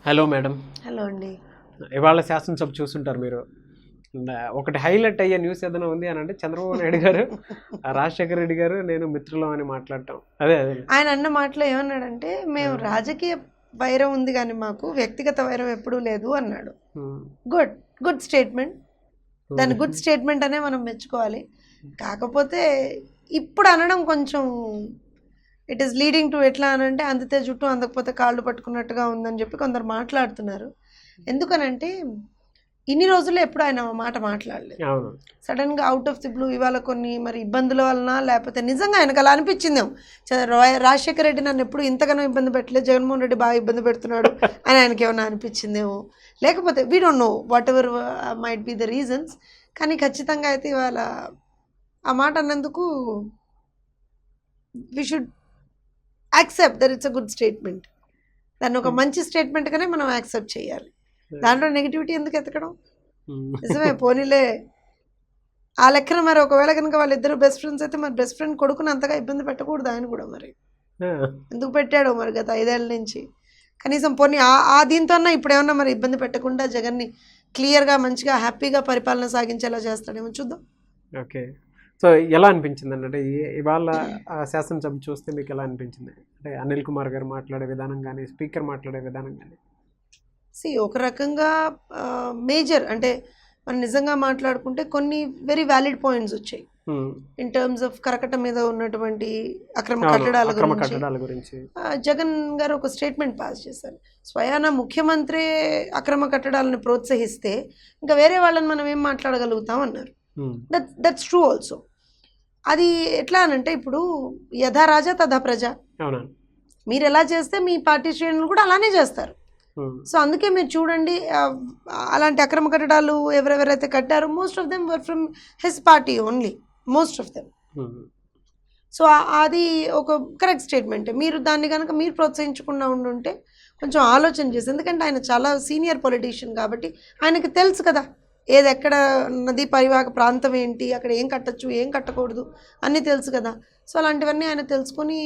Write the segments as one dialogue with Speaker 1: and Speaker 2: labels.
Speaker 1: Hello madam.
Speaker 2: Hello అండి.
Speaker 1: ఇవాళ శాసనసభ చూస్తుంటారు మీరు. ఒకటి హైలైట్ అయ్యే న్యూస్ ఏదైనా ఉంది అని అంటే చంద్రబాబు నాయుడు గారు రాజశేఖర రెడ్డి గారు నేను మిత్రులం అని మాట్లాడటం. అదే
Speaker 2: ఆయన అన్న మాటలో ఏమన్నాడంటే, మేము రాజకీయ వైరం ఉంది కానీ మాకు వ్యక్తిగత వైరం ఎప్పుడూ లేదు అన్నాడు. Good statement. దాని గుడ్ స్టేట్మెంట్ అనే మనం మెచ్చుకోవాలి. కాకపోతే ఇప్పుడు అనడం కొంచెం ఇట్ ఈస్ లీడింగ్ టు ఎట్లా అని అంటే, అందితే జుట్టు అందకపోతే కాళ్ళు పట్టుకున్నట్టుగా ఉందని చెప్పి కొందరు మాట్లాడుతున్నారు. ఎందుకనంటే ఇన్ని రోజుల్లో ఎప్పుడు ఆయన మాట మాట్లాడలేదు. సడన్గా అవుట్ ఆఫ్ ది బ్లూ ఇవాళ కొన్ని మరి ఇబ్బందుల వలన లేకపోతే నిజంగా ఆయనకు అలా అనిపించిందేమో, రాజశేఖర రెడ్డి నన్ను ఎప్పుడు ఇంతగానో ఇబ్బంది పెట్టలేదు, జగన్మోహన్ రెడ్డి బాగా ఇబ్బంది పెడుతున్నాడు అని ఆయనకి ఏమైనా అనిపించిందేమో, లేకపోతే we don't know what ever might be the reasons. కానీ ఖచ్చితంగా అయితే ఇవాళ ఆ మాట అన్నందుకు we should accept that it's a good statement. దాన్ని ఒక మంచి స్టేట్మెంట్గానే మనం యాక్సెప్ట్ చేయాలి. దాంట్లో నెగిటివిటీ ఎందుకు ఎతకడం? నిజమే, పోనీలే ఆ లెక్కన మరి ఒకవేళ కనుక వాళ్ళిద్దరు బెస్ట్ ఫ్రెండ్స్ అయితే మరి బెస్ట్ ఫ్రెండ్ కొడుకుని అంతగా ఇబ్బంది పెట్టకూడదు ఆయన కూడా. మరి ఎందుకు పెట్టాడో మరి గత 5 ఏళ్ళ నుంచి. కనీసం పోనీ ఆ దీంతో ఇప్పుడు ఏమన్నా మరి ఇబ్బంది పెట్టకుండా జగన్ని క్లియర్గా మంచిగా హ్యాపీగా పరిపాలన సాగించేలా చేస్తాడేమో చూద్దాం.
Speaker 1: ఓకే, సో ఎలా అనిపించింది అంటే ఇవాళ శాసనసభ చూస్తే మీకు ఎలా అనిపించింది? అంటే అనిల్ కుమార్ గారు మాట్లాడే విధానం కానీ, స్పీకర్ మాట్లాడే విధానం కానీ.
Speaker 2: ఒక రకంగా మేజర్ అంటే మనం నిజంగా మాట్లాడుకుంటే కొన్ని వెరీ వ్యాలిడ్ పాయింట్స్ వచ్చాయి ఇన్ టర్మ్స్ ఆఫ్ కరకట్ట మీద ఉన్నటువంటి అక్రమ కట్టడాల గురించి. జగన్ గారు ఒక స్టేట్మెంట్ పాస్ చేశారు. స్వయాన ముఖ్యమంత్రి అక్రమ కట్టడాలను ప్రోత్సహిస్తే ఇంకా వేరే వాళ్ళని మనం ఏం మాట్లాడగలుగుతాం అన్నారు. That's true also. అది ఎట్లా అనంటే ఇప్పుడు యథా రాజా తథా ప్రజ. మీరు ఎలా చేస్తే మీ పార్టీ శ్రేణులు కూడా అలానే చేస్తారు. సో అందుకే మీరు చూడండి, అలాంటి అక్రమ కట్టడాలు ఎవరెవరైతే కట్టారో most of them were from his party only, most of them. So అది ఒక కరెక్ట్ స్టేట్మెంట్. మీరు దాన్ని కనుక మీరు ప్రోత్సహించకుండా ఉండుంటే కొంచెం ఆలోచన చేసి, ఎందుకంటే ఆయన చాలా సీనియర్ పొలిటీషియన్ కాబట్టి ఆయనకి తెలుసు కదా ఏది ఎక్కడ నదీ పరివాహక ప్రాంతం ఏంటి, అక్కడ ఏం కట్టచ్చు ఏం కట్టకూడదు అన్నీ తెలుసు కదా. సో అలాంటివన్నీ ఆయన తెలుసుకొని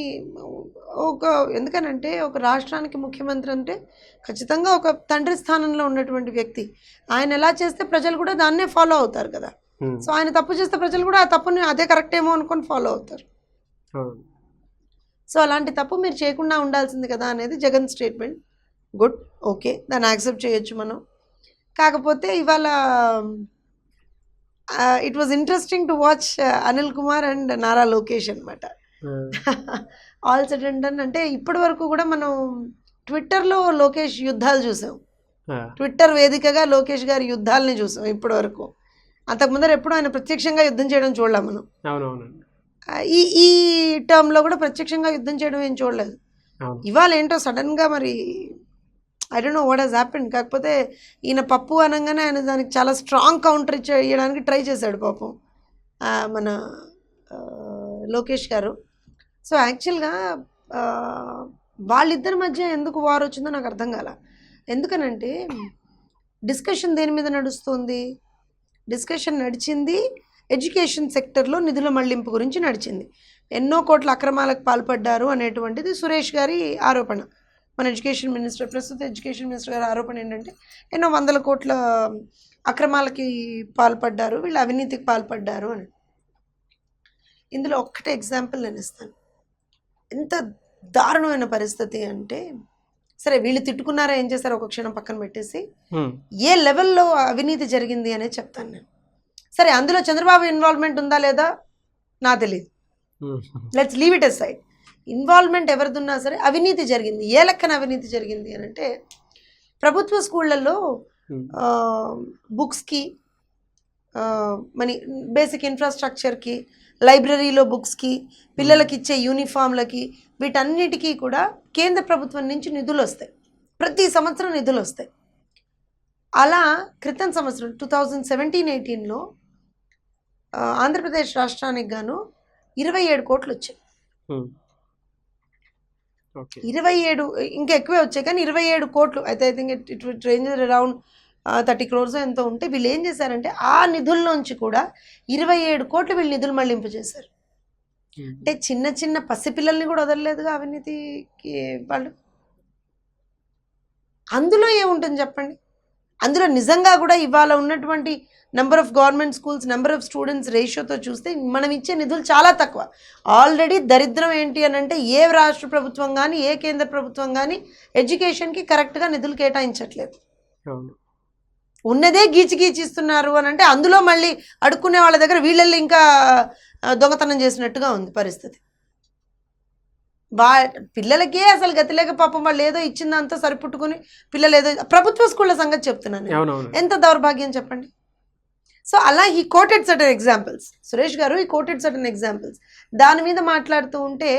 Speaker 2: ఎందుకనంటే ఒక రాష్ట్రానికి ముఖ్యమంత్రి అంటే ఖచ్చితంగా ఒక తండ్రి స్థానంలో ఉన్నటువంటి వ్యక్తి. ఆయన ఎలా చేస్తే ప్రజలు కూడా దాన్నే ఫాలో అవుతారు కదా. సో ఆయన తప్పు చేస్తే ప్రజలు కూడా ఆ తప్పుని అదే కరెక్ట్ ఏమో అనుకొని ఫాలో అవుతారు. సో అలాంటి తప్పు మీరు చేయకుండా ఉండాల్సింది కదా అనేది జగన్ స్టేట్మెంట్. గుడ్, ఓకే, దాన్ని యాక్సెప్ట్ చేయొచ్చు మనం. కాకపోతే ఇవాళ it was interesting to watch Anil Kumar and Nara Lokesh అనమాట. ఆల్ సడన్ అంటే ఇప్పటి వరకు కూడా మనం ట్విట్టర్లో లోకేష్ యుద్ధాలు చూసాం, ట్విట్టర్ వేదికగా లోకేష్ గారి యుద్ధాలని చూసాం ఇప్పటి వరకు. అంతకుముందర ఎప్పుడు ఆయన ప్రత్యక్షంగా యుద్ధం చేయడం చూడలేం మనం. ఈ టర్మ్లో కూడా ప్రత్యక్షంగా యుద్ధం చేయడం ఏం చూడలేదు. ఇవాళ ఏంటో సడన్గా మరి I don't know what he's happened. కాకపోతే ఈయన పప్పు అనగానే ఆయన దానికి చాలా స్ట్రాంగ్ కౌంటర్ ఇవ్వడానికి ట్రై చేశాడు పాపం మన లోకేష్ గారు. సో యాక్చువల్గా వాళ్ళిద్దరి మధ్య ఎందుకు వార్ వచ్చిందో నాకు అర్థం కాల. ఎందుకనంటే డిస్కషన్ దేని మీద నడుస్తుంది? డిస్కషన్ నడిచింది ఎడ్యుకేషన్ సెక్టర్లో నిధుల మళ్లింపు గురించి నడిచింది. ఎన్నో కోట్ల అక్రమాలకు పాల్పడ్డారు అనేటువంటిది సురేష్ గారి ఆరోపణ. మన ఎడ్యుకేషన్ మినిస్టర్, ప్రస్తుత ఎడ్యుకేషన్ మినిస్టర్ గారి ఆరోపణ ఏంటంటే ఎన్నో 100 కోట్ల అక్రమాలకి పాల్పడ్డారు, వీళ్ళు అవినీతికి పాల్పడ్డారు అని. ఇందులో ఒక్కటే ఎగ్జాంపుల్ నేను ఇస్తాను. ఎంత దారుణమైన పరిస్థితి అంటే, సరే వీళ్ళు తిట్టుకున్నారా ఏం చేశారో ఒక క్షణం పక్కన పెట్టేసి ఏ లెవెల్లో అవినీతి జరిగింది అనేది చెప్తాను నేను. సరే అందులో చంద్రబాబు ఇన్వాల్వ్మెంట్ ఉందా లేదా నాకు తెలియదు, let's leave it aside. Involvement ఎవరిదున్నా సరే అవినీతి జరిగింది. ఏ లెక్కన అవినీతి జరిగింది అని అంటే, ప్రభుత్వ స్కూళ్ళల్లో బుక్స్కి, బేసిక్ ఇన్ఫ్రాస్ట్రక్చర్కి, లైబ్రరీలో బుక్స్కి, పిల్లలకి ఇచ్చే యూనిఫామ్లకి, వీటన్నిటికీ కూడా కేంద్ర ప్రభుత్వం నుంచి నిధులు వస్తాయి. ప్రతి సంవత్సరం నిధులు వస్తాయి. అలా క్రితం సంవత్సరం 2017-18లో ఆంధ్రప్రదేశ్ రాష్ట్రానికి గాను 27 కోట్లు వచ్చాయి. 27 ఇంకా ఎక్కువే వచ్చాయి, కానీ 27 కోట్లు అయితే I think it range around 30 crores ఎంతో ఉంటే వీళ్ళు ఏం చేశారంటే ఆ నిధుల్లోంచి కూడా 27 కోట్లు వీళ్ళు నిధులు మళ్లింపు చేశారు. అంటే చిన్న చిన్న పసిపిల్లల్ని కూడా వదలలేదుగా అవినీతికి వాళ్ళు. అందులో ఏముంటుంది చెప్పండి? అందులో నిజంగా కూడా ఇవాళ ఉన్నటువంటి number of government schools, number of students రేషియోతో చూస్తే మనం ఇచ్చే నిధులు చాలా తక్కువ. ఆల్రెడీ దరిద్రం ఏంటి అని అంటే ఏ రాష్ట్ర ప్రభుత్వం కానీ ఏ కేంద్ర ప్రభుత్వం కానీ ఎడ్యుకేషన్కి కరెక్ట్గా నిధులు కేటాయించట్లేదు. ఉన్నదే గీచిస్తున్నారు అని అంటే అందులో మళ్ళీ అడుక్కునే వాళ్ళ దగ్గర వీళ్ళెళ్ళి ఇంకా దొంగతనం చేసినట్టుగా ఉంది పరిస్థితి. పిల్లలకే అసలు గతి లేక పాపం వాళ్ళు ఏదో ఇచ్చిన దాంతో సరిపుట్టుకుని పిల్లలు ఏదో ప్రభుత్వ స్కూళ్ళ సంగతి చెప్తున్నాను, ఎంత దౌర్భాగ్యం చెప్పండి. సో అలా ఈ కోటెడ్ సర్టన్ ఎగ్జాంపుల్స్, సురేష్ గారు ఈ కోటెడ్ సర్టన్ ఎగ్జాంపుల్స్ దాని మీద మాట్లాడుతూ ఉంటే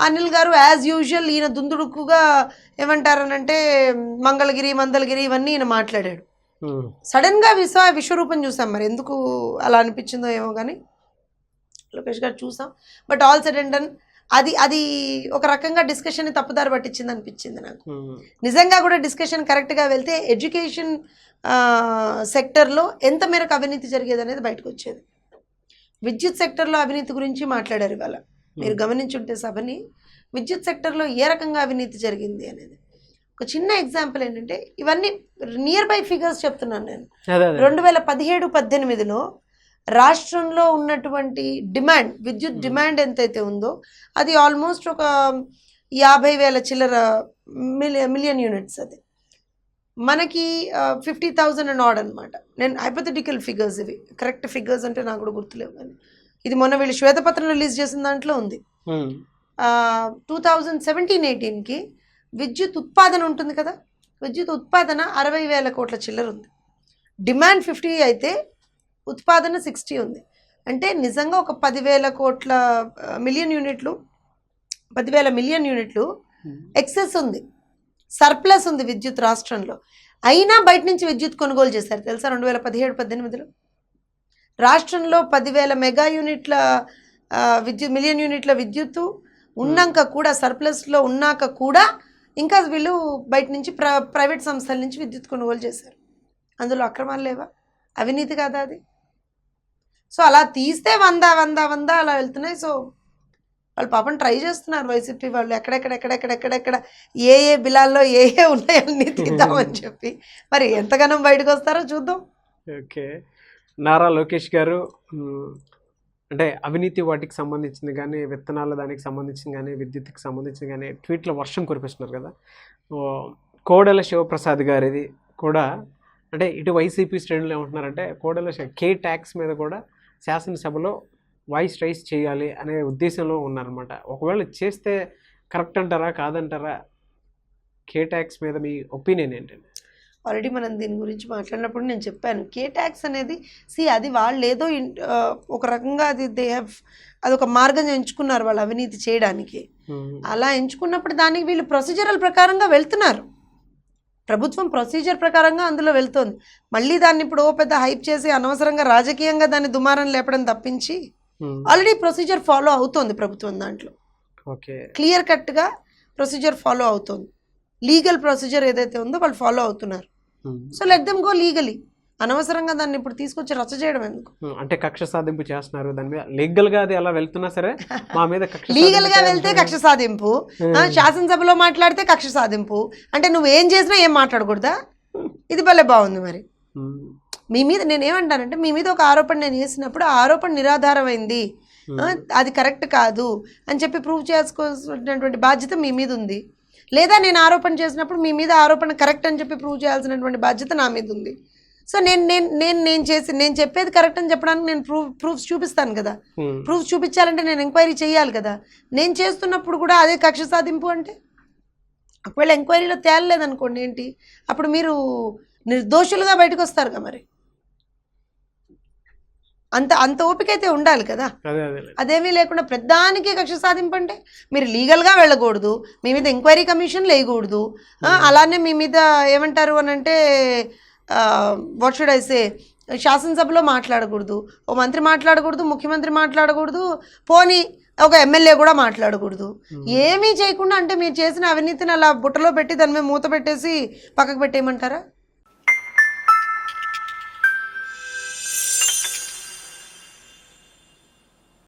Speaker 2: అనిల్ గారు యాజ్ యూజువల్ ఈయన దుందుడుకుగా ఏమంటారనంటే మంగళగిరి ఇవన్నీ ఈయన మాట్లాడాడు. సడన్గా విశ్వరూపం చూసాం, మరి ఎందుకు అలా అనిపించిందో ఏమో కానీ లోకేష్ గారు చూసాం. But all said and done అది ఒక రకంగా డిస్కషన్ తప్పుదారి పట్టించింది అనిపించింది నాకు. నిజంగా కూడా డిస్కషన్ కరెక్ట్గా వెళ్తే ఎడ్యుకేషన్ సెక్టర్లో ఎంత మేరకు అవినీతి జరిగేది అనేది బయటకు వచ్చేది. విద్యుత్ సెక్టర్లో అవినీతి గురించి మాట్లాడారు ఇవాళ, మీరు గమనించుంటే సభని. విద్యుత్ సెక్టర్లో ఏ రకంగా అవినీతి జరిగింది అనేది ఒక చిన్న ఎగ్జాంపుల్ ఏంటంటే, ఇవన్నీ నియర్ బై ఫిగర్స్ చెప్తున్నాను నేను. 2017-18లో రాష్ట్రంలో ఉన్నటువంటి డిమాండ్, విద్యుత్ డిమాండ్ ఎంతైతే ఉందో అది ఆల్మోస్ట్ ఒక 50,000 చిల్లర మిలియన్ యూనిట్స్. అది మనకి 50,000 అండ్ ఆడ్ అనమాట. నేను హైపోథెటికల్ ఫిగర్స్, ఇవి కరెక్ట్ ఫిగర్స్ అంటే నాకు కూడా గుర్తులేవు కానీ ఇది మొన్న వీళ్ళు శ్వేతపత్రం రిలీజ్ చేసిన దాంట్లో ఉంది. 2017-18కి విద్యుత్ ఉత్పాదన ఉంటుంది కదా, విద్యుత్ ఉత్పాదన 60,000 కోట్ల చిల్లర ఉంది. డిమాండ్ 50 అయితే ఉత్పాదన 60 ఉంది. అంటే నిజంగా ఒక 10,000 మిలియన్ యూనిట్లు ఎక్సెస్ ఉంది, సర్ప్లస్ ఉంది విద్యుత్ రాష్ట్రంలో. అయినా బయట నుంచి విద్యుత్ కొనుగోలు చేశారు తెలుసా 2017-18లో. రాష్ట్రంలో 10,000 మెగా యూనిట్ల మిలియన్ యూనిట్ల విద్యుత్తు ఉన్నాక కూడా, సర్ప్లస్లో ఉన్నాక కూడా ఇంకా వీళ్ళు బయట నుంచి ప్రైవేట్ సంస్థల నుంచి విద్యుత్ కొనుగోలు చేశారు. అందులో అక్రమాలు లేవా? అవినీతి కాదా అది? సో అలా తీస్తే 100 అలా వెళ్తున్నాయి. సో వాళ్ళు పాపం ట్రై చేస్తున్నారు వైసీపీ వాళ్ళు, ఎక్కడెక్కడ ఏ బిలాల్లో ఏ ఉన్నాయన్నీ తీద్దామని చెప్పి. మరి ఎంతగానో బయటకు వస్తారో చూద్దాం.
Speaker 1: ఓకే, నారా లోకేష్ గారు అంటే అవినీతి వాటికి సంబంధించింది కానీ, విత్తనాల దానికి సంబంధించింది కానీ, విద్యుత్కి సంబంధించింది కానీ ట్వీట్లో వర్షం కురిపిస్తున్నారు కదా. కోడెల శివప్రసాద్ గారిది కూడా అంటే ఇటు వైసీపీ శ్రేణులు ఏమంటున్నారంటే కోడెల కే ట్యాక్స్ మీద కూడా శాసనసభలో వాయిస్ రైజ్ చేయాలి అనే ఉద్దేశంలో ఉన్నారనమాట. ఒకవేళ చేస్తే కరెక్ట్ అంటారా కాదంటారా? కే ట్యాక్స్ మీద మీ ఒపీనియన్ ఏంటండి?
Speaker 2: ఆల్రెడీ మనం దీని గురించి మాట్లాడినప్పుడు నేను చెప్పాను, కే ట్యాక్స్ అనేది అది వాళ్ళు ఏదో ఒక రకంగా అది ఒక మార్గం ఎంచుకున్నారు వాళ్ళు అవినీతి చేయడానికి. అలా ఎంచుకున్నప్పుడు దానికి వీళ్ళు ప్రొసీజరల్ ప్రకారంగా వెళ్తున్నారు. ప్రభుత్వం ప్రొసీజర్ ప్రకారంగా అందులో వెళ్తోంది. మళ్ళీ దాన్ని ఇప్పుడు పెద్ద హైప్ చేసి అనవసరంగా రాజకీయంగా దాన్ని దుమారం లేపడం తప్పించి ఆల్రెడీ ప్రొసీజర్ ఫాలో అవుతోంది ప్రభుత్వం. దాంట్లో క్లియర్ కట్గా ప్రొసీజర్ ఫాలో అవుతోంది. లీగల్ ప్రొసీజర్ ఏదైతే ఉందో వాళ్ళు ఫాలో అవుతున్నారు. So let them go legally. అనవసరంగా దాన్ని ఇప్పుడు తీసుకొచ్చి రచ్చ చేయడం ఎందుకు?
Speaker 1: అంటే కక్ష సాధింపు చేస్తున్నారు దాని మీద. లీగల్ గా అది అలా వెళ్తున్నా సరే మా మీద
Speaker 2: లీగల్ గా వెళ్తే కక్ష సాధింపు, శాసనసభలో మాట్లాడితే కక్ష సాధింపు. అంటే నువ్వు ఏం చేసినా ఏం మాట్లాడకూడదా? ఇది భలే బాగుంది. మరి మీ మీద నేనేమంటానంటే, మీ మీద ఒక ఆరోపణ నేను చేసినప్పుడు ఆ ఆరోపణ నిరాధారమైంది, అది కరెక్ట్ కాదు అని చెప్పి ప్రూవ్ చేసుకోవాల్సినటువంటి బాధ్యత మీ మీద ఉంది. లేదా నేను ఆరోపణ చేసినప్పుడు మీ మీద ఆరోపణ కరెక్ట్ అని చెప్పి ప్రూవ్ చేయాల్సినటువంటి బాధ్యత నా మీద ఉంది. సో నేను చెప్పేది కరెక్ట్ అని చెప్పడానికి నేను ప్రూఫ్స్ చూపిస్తాను కదా. ప్రూఫ్స్ చూపించాలంటే నేను ఎంక్వైరీ చేయాలి కదా. నేను చేస్తున్నప్పుడు కూడా అదే కక్ష సాధింపు అంటే, ఒకవేళ ఎంక్వైరీలో తేలలేదనుకోండి ఏంటి, అప్పుడు మీరు నిర్దోషులుగా బయటకు వస్తారు కదా. మరి అంత ఓపిక అయితే ఉండాలి కదా. అదేమీ లేకుండా ప్రధానికి కక్ష సాధింపు అంటే మీరు లీగల్గా వెళ్ళకూడదు, మీ మీద ఎంక్వైరీ కమిషన్ వేయకూడదు, అలానే మీ మీద ఏమంటారు అని అంటే వాట్ షుడ్ ఐ సే, శాసనసభలో మాట్లాడకూడదు, ఓ మంత్రి మాట్లాడకూడదు, ముఖ్యమంత్రి మాట్లాడకూడదు, పోనీ ఒక ఎమ్మెల్యే కూడా మాట్లాడకూడదు. ఏమీ చేయకుండా అంటే మీరు చేసిన అవినీతిని అలా బుట్టలో పెట్టి దాని మీద మూత పెట్టేసి పక్కకు పెట్టేయమంటారా?